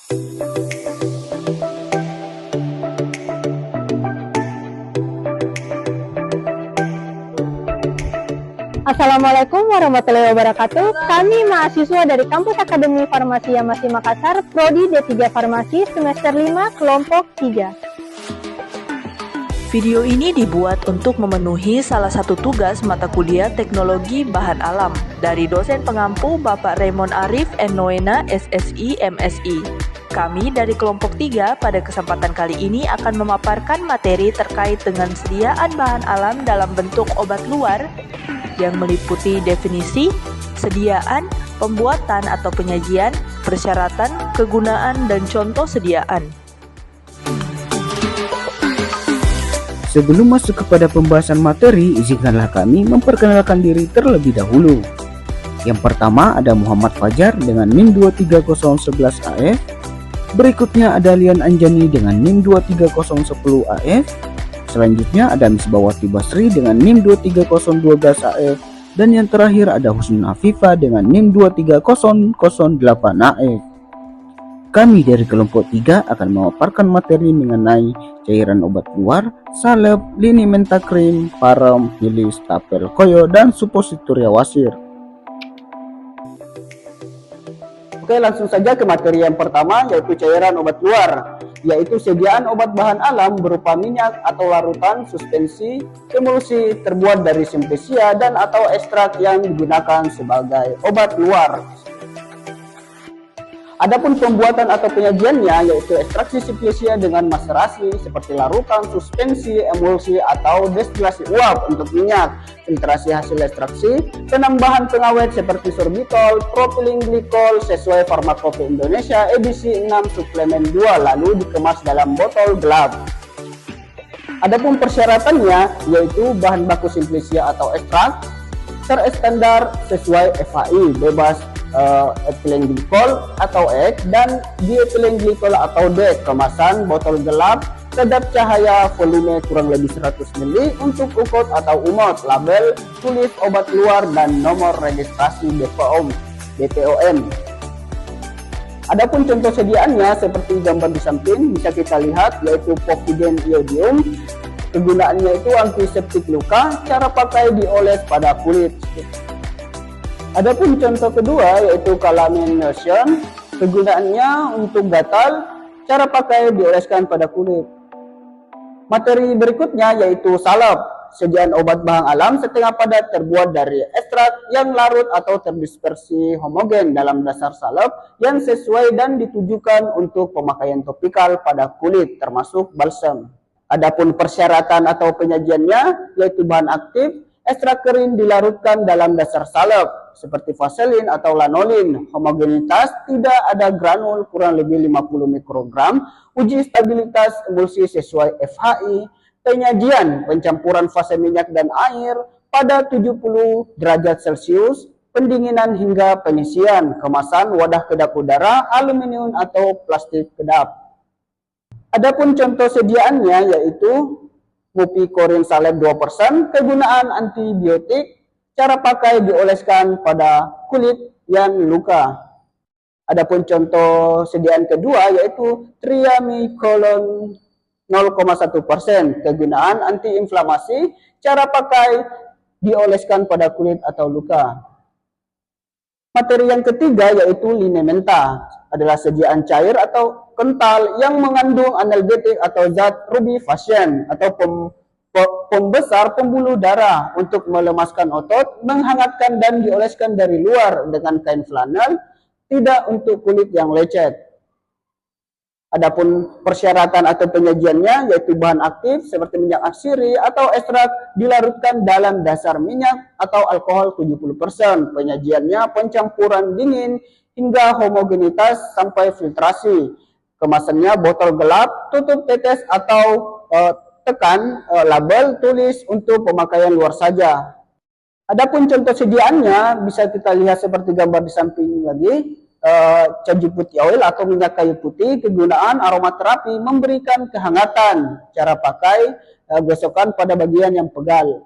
Assalamualaikum warahmatullahi wabarakatuh. Kami mahasiswa dari Kampus Akademi Farmasi Yamasi Makassar, Prodi D3 Farmasi semester 5 kelompok 3. Video ini dibuat untuk memenuhi salah satu tugas mata kuliah Teknologi Bahan Alam dari dosen pengampu Bapak Raymond Arif N. Noena, SSI, MSI. Kami dari kelompok 3 pada kesempatan kali ini akan memaparkan materi terkait dengan sediaan bahan alam dalam bentuk obat luar yang meliputi definisi, sediaan, pembuatan atau penyajian, persyaratan, kegunaan, dan contoh sediaan. Sebelum masuk kepada pembahasan materi, izinkanlah kami memperkenalkan diri terlebih dahulu. Yang pertama ada Muhammad Fajar dengan NIM 23011AF. Berikutnya ada Lian Anjani dengan NIM 23010AF. Selanjutnya ada Misbawati Basri dengan NIM 23012AF. Dan yang terakhir ada Husnul Afifah dengan NIM 23008AF. Kami dari kelompok 3 akan memaparkan materi mengenai cairan obat luar, salep, lini menta krim, parem, hilis, tapel, koyo, dan supositoria wasir. Oke, langsung saja ke materi yang pertama, yaitu cairan obat luar, yaitu sediaan obat bahan alam berupa minyak atau larutan, suspensi, emulsi terbuat dari simplicia dan atau ekstrak yang digunakan sebagai obat luar. Adapun pembuatan atau penyajiannya yaitu ekstraksi simplicia dengan maserasi seperti larutan, suspensi, emulsi atau destilasi uap untuk minyak, filtrasi hasil ekstraksi, penambahan pengawet seperti sorbitol, propylene glikol sesuai Farmakope Indonesia edisi 6 suplemen 2 lalu dikemas dalam botol gelap. Adapun persyaratannya yaitu bahan baku simplicia atau ekstrak terstandar sesuai FHI, bebas ethylene glycol atau EG dan diethylene glycol atau DEG, kemasan botol gelap, kedap cahaya, volume kurang lebih 100 ml untuk ukot atau umot, label, tulis obat luar dan nomor registrasi BPOM. Adapun contoh sediaannya seperti gambar di samping bisa kita lihat yaitu povidone iodium. Kegunaannya itu antiseptik luka, cara pakai dioles pada kulit. Adapun contoh kedua yaitu calamine lotion, kegunaannya untuk gatal, cara pakai dioleskan pada kulit. Materi berikutnya yaitu salep, sediaan obat bahan alam setengah padat terbuat dari ekstrak yang larut atau terdispersi homogen dalam dasar salep yang sesuai dan ditujukan untuk pemakaian topikal pada kulit termasuk balsam. Adapun persyaratan atau penyajiannya yaitu bahan aktif, ekstrak kering dilarutkan dalam dasar salep seperti vaselin atau lanolin, homogenitas tidak ada granul kurang lebih 50 mikrogram, uji stabilitas emulsi sesuai FHI, penyajian pencampuran fase minyak dan air pada 70 derajat Celcius, pendinginan hingga pengisian, kemasan wadah kedap udara, aluminium atau plastik kedap. Adapun contoh sediaannya yaitu Mupikorin salep 2%, kegunaan antibiotik, cara pakai dioleskan pada kulit yang luka. Adapun contoh sediaan kedua yaitu triamicolon 0,1%, kegunaan antiinflamasi, cara pakai dioleskan pada kulit atau luka. Materi yang ketiga yaitu linementa, adalah sediaan cair atau kental yang mengandung analgetik atau zat rubefacient atau pembesar pembuluh darah untuk melemaskan otot, menghangatkan dan dioleskan dari luar dengan kain flanel, tidak untuk kulit yang lecet. Adapun persyaratan atau penyajiannya yaitu bahan aktif seperti minyak atsiri atau ekstrak dilarutkan dalam dasar minyak atau alkohol 70%. Penyajiannya pencampuran dingin hingga homogenitas sampai filtrasi. Kemasannya botol gelap, tutup tetes atau tekan label, tulis untuk pemakaian luar saja. Adapun contoh sediaannya bisa kita lihat seperti gambar di samping lagi. Caju putih oil atau minyak kayu putih, kegunaan aromaterapi, memberikan kehangatan, cara pakai gosokan pada bagian yang pegal.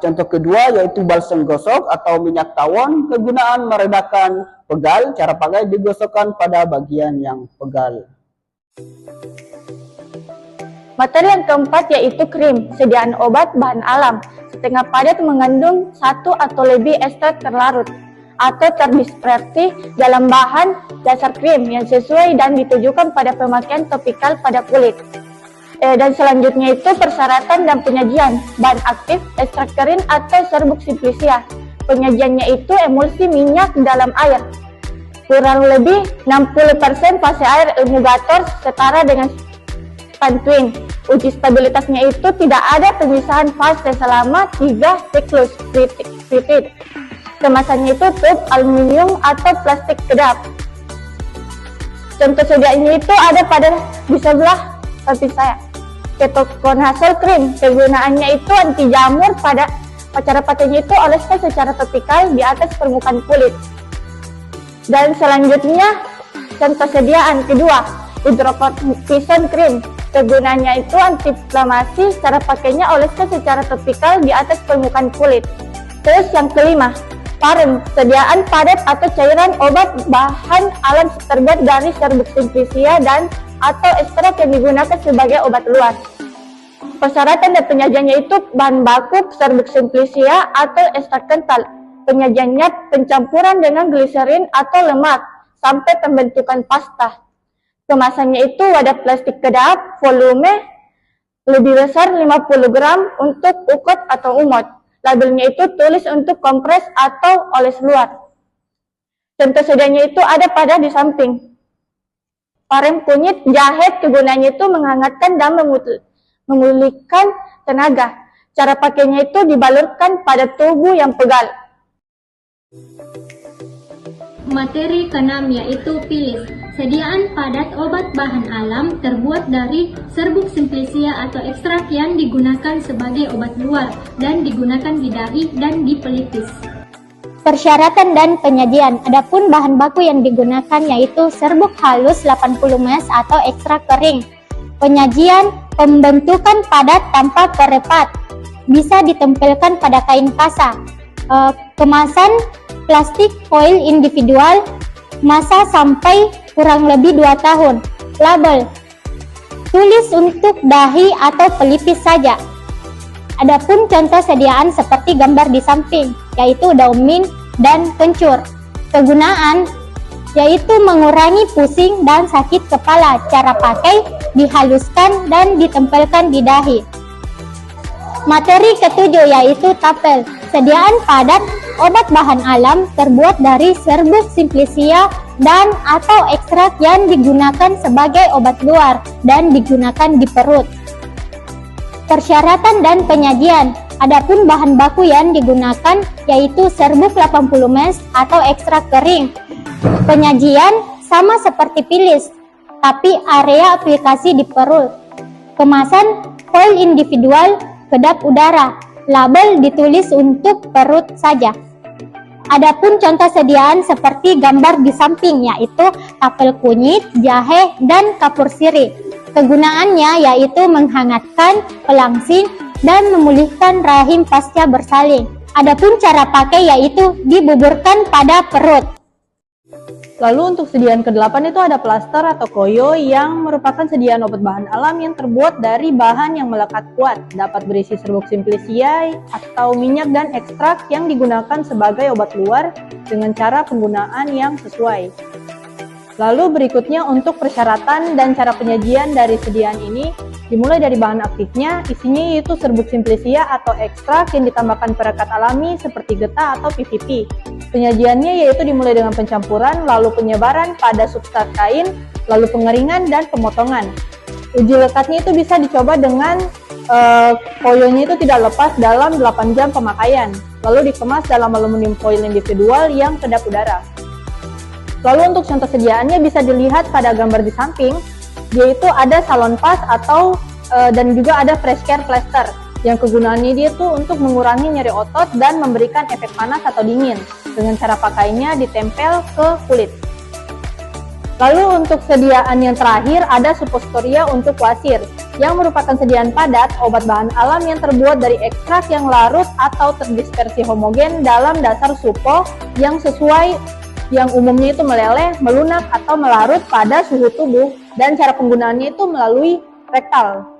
Contoh kedua yaitu balsam gosok atau minyak tawon, kegunaan meredakan pegal, cara pakai digosokkan pada bagian yang pegal. Materi yang keempat yaitu krim, sediaan obat bahan alam, setengah padat mengandung satu atau lebih ekstrak terlarut atau terdispersi dalam bahan dasar krim yang sesuai dan ditujukan pada pemakaian topikal pada kulit. Dan selanjutnya itu persyaratan dan penyajian, bahan aktif, ekstrak kering atau serbuk simplicia. Penyajiannya itu emulsi minyak dalam air, kurang lebih 60% fase air emulgator setara dengan Pantwin. Uji stabilitasnya itu tidak ada pemisahan fase selama 3 siklus repeat. Kemasannya itu tub aluminium atau plastik kedap. Contoh sediaannya itu ada pada di sebelah samping saya. Ketoconazole cream, kegunaannya itu anti jamur. Pada cara pakainya itu oleskan secara topikal di atas permukaan kulit. Dan selanjutnya contoh sediaan kedua, hydrocortisone cream. Kegunaannya itu antiinflamasi, cara pakainya oleskan secara topikal di atas permukaan kulit. Terus yang kelima, Parem, sediaan padat atau cairan obat bahan alam terbuat dari serbuk simplicia dan atau ekstrak yang digunakan sebagai obat luar. Persyaratan dan penyajiannya itu bahan baku serbuk simplicia atau ekstrak kental. Penyajiannya pencampuran dengan gliserin atau lemak sampai pembentukan pasta. Kemasannya itu wadah plastik kedap, volume lebih besar 50 gram untuk ukot atau umot. Labelnya itu tulis untuk kompres atau oles luar. Contoh sedianya itu ada pada di samping. Parem kunyit, jahe, kegunaannya itu menghangatkan dan memulihkan tenaga. Cara pakainya itu dibalurkan pada tubuh yang pegal. Materi keenam yaitu pilis, sediaan padat obat bahan alam terbuat dari serbuk simplicia atau ekstrak yang digunakan sebagai obat luar dan digunakan di dahi dan di pelipis. Persyaratan dan penyajian. Adapun bahan baku yang digunakan yaitu serbuk halus 80 ml atau ekstrak kering. Penyajian, pembentukan padat tanpa perepat, bisa ditempelkan pada kain kasa. Kemasan plastik foil individual, masa sampai kurang lebih 2 tahun. Label, tulis untuk dahi atau pelipis saja. Adapun contoh sediaan seperti gambar di samping, yaitu daun mint dan kencur. Kegunaan yaitu mengurangi pusing dan sakit kepala. Cara pakai, dihaluskan dan ditempelkan di dahi. Materi ketujuh yaitu tapel, sediaan padat obat bahan alam terbuat dari serbuk simplicia dan atau ekstrak yang digunakan sebagai obat luar dan digunakan di perut. Persyaratan dan penyajian. Adapun bahan baku yang digunakan yaitu serbuk 80 ml atau ekstrak kering. Penyajian sama seperti pilis, tapi area aplikasi di perut. Kemasan foil individual, kedap udara. Label ditulis untuk perut saja. Adapun contoh sediaan seperti gambar di samping yaitu tapel kunyit, jahe, dan kapur sirih. Kegunaannya yaitu menghangatkan, pelangsing, dan memulihkan rahim pasca bersalin. Adapun cara pakai yaitu dibuburkan pada perut. Lalu untuk sediaan ke-8 itu ada plaster atau koyo yang merupakan sediaan obat bahan alam yang terbuat dari bahan yang melekat kuat. Dapat berisi serbuk simplicia atau minyak dan ekstrak yang digunakan sebagai obat luar dengan cara penggunaan yang sesuai. Lalu berikutnya untuk persyaratan dan cara penyajian dari sediaan ini, dimulai dari bahan aktifnya, isinya yaitu serbuk simplicia atau ekstrak yang ditambahkan perekat alami seperti getah atau PVP. Penyajiannya yaitu dimulai dengan pencampuran, lalu penyebaran pada substrat kain, lalu pengeringan dan pemotongan. Uji lekatnya itu bisa dicoba dengan koyonya itu tidak lepas dalam 8 jam pemakaian, lalu dikemas dalam aluminium foil individual yang kedap udara. Lalu untuk contoh sediaannya bisa dilihat pada gambar di samping, yaitu ada salon pas atau dan juga ada fresh care plaster yang kegunaannya dia tuh untuk mengurangi nyeri otot dan memberikan efek panas atau dingin. Dengan cara pakainya ditempel ke kulit. Lalu untuk sediaan yang terakhir ada suppositoria untuk wasir, yang merupakan sediaan padat obat bahan alam yang terbuat dari ekstrak yang larut atau terdispersi homogen dalam dasar supo yang sesuai yang umumnya itu meleleh, melunak, atau melarut pada suhu tubuh, dan cara penggunaannya itu melalui rektal.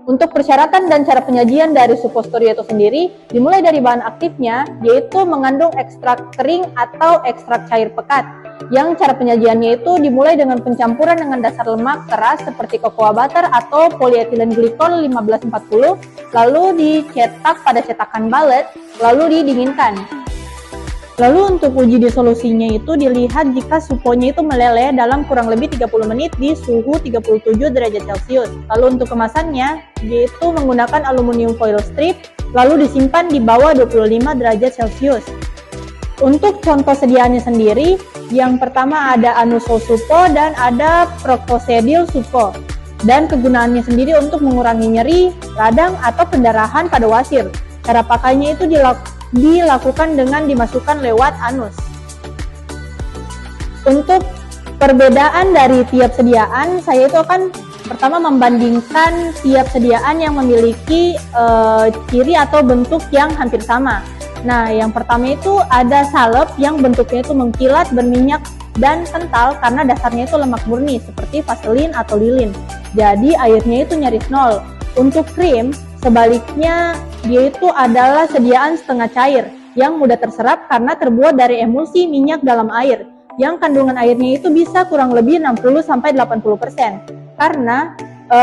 Untuk persyaratan dan cara penyajian dari suppositoria itu sendiri, dimulai dari bahan aktifnya, yaitu mengandung ekstrak kering atau ekstrak cair pekat, yang cara penyajiannya itu dimulai dengan pencampuran dengan dasar lemak keras seperti cocoa butter atau polyethylene glycol 1540, lalu dicetak pada cetakan balet, lalu didinginkan. Lalu untuk uji disolusinya itu dilihat jika suponya itu meleleh dalam kurang lebih 30 menit di suhu 37 derajat Celcius. Lalu untuk kemasannya, yaitu menggunakan aluminium foil strip, lalu disimpan di bawah 25 derajat Celcius. Untuk contoh sediaannya sendiri, yang pertama ada Anusol Supo dan ada Proctosedil Supo. Dan kegunaannya sendiri untuk mengurangi nyeri, radang, atau pendarahan pada wasir. Cara pakainya itu dilakukan dengan dimasukkan lewat anus. Untuk perbedaan dari tiap sediaan, saya itu akan pertama membandingkan tiap sediaan yang memiliki ciri atau bentuk yang hampir sama. Nah, yang pertama itu ada salep yang bentuknya itu mengkilat, berminyak, dan kental karena dasarnya itu lemak murni seperti vaselin atau lilin. Jadi airnya itu nyaris nol. Untuk krim, sebaliknya dia itu adalah sediaan setengah cair yang mudah terserap karena terbuat dari emulsi minyak dalam air, yang kandungan airnya itu bisa kurang lebih 60-80% karena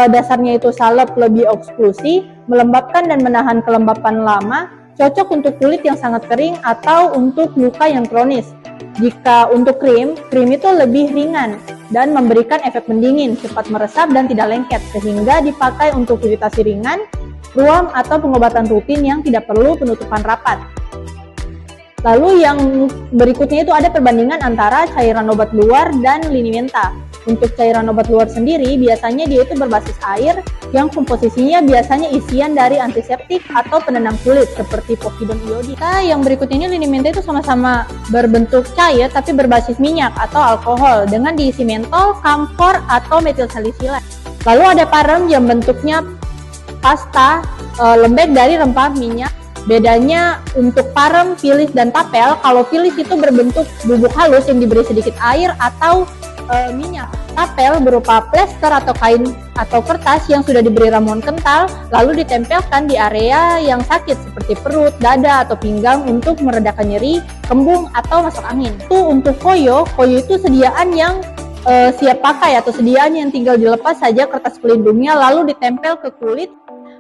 dasarnya itu salep lebih eksklusi, melembabkan dan menahan kelembapan lama, cocok untuk kulit yang sangat kering atau untuk luka yang kronis. Jika untuk krim itu lebih ringan dan memberikan efek mendingin, cepat meresap dan tidak lengket, sehingga dipakai untuk iritasi ringan, ruam, atau pengobatan rutin yang tidak perlu penutupan rapat. Lalu yang berikutnya itu ada perbandingan antara cairan obat luar dan linimenta. Untuk cairan obat luar sendiri, biasanya dia itu berbasis air, yang komposisinya biasanya isian dari antiseptik atau penenang kulit, seperti povidone iodida. Nah, yang berikutnya ini linimenta itu sama-sama berbentuk cair, tapi berbasis minyak atau alkohol, dengan diisi mentol, kamfor, atau metilsalicylate. Lalu ada parem yang bentuknya pasta lembek dari rempah minyak. Bedanya untuk parem, filis, dan tapel, kalau filis itu berbentuk bubuk halus yang diberi sedikit air atau minyak. Tapel berupa plester atau kain atau kertas yang sudah diberi ramuan kental, lalu ditempelkan di area yang sakit seperti perut, dada, atau pinggang untuk meredakan nyeri, kembung, atau masuk angin. Itu untuk koyo itu sediaan yang siap pakai atau sediaan yang tinggal dilepas saja kertas pelindungnya lalu ditempel ke kulit.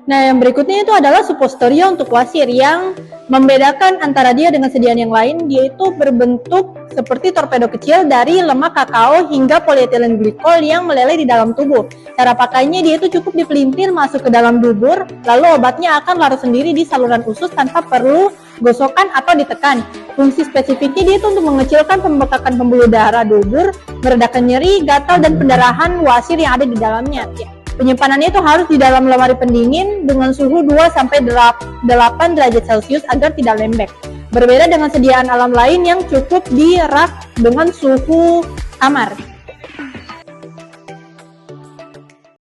Nah, yang berikutnya itu adalah suppositoria untuk wasir, yang membedakan antara dia dengan sediaan yang lain, dia itu berbentuk seperti torpedo kecil dari lemak kakao hingga polyethylene glycol yang meleleh di dalam tubuh. Cara pakainya dia itu cukup dipelintir masuk ke dalam dubur, lalu obatnya akan larut sendiri di saluran usus tanpa perlu gosokan atau ditekan. Fungsi spesifiknya dia itu untuk mengecilkan pembekakan pembuluh darah dubur, meredakan nyeri, gatal, dan pendarahan wasir yang ada di dalamnya. Penyimpanannya itu harus di dalam lemari pendingin dengan suhu 2-8 derajat Celcius agar tidak lembek. Berbeda dengan sediaan alam lain yang cukup di rak dengan suhu kamar.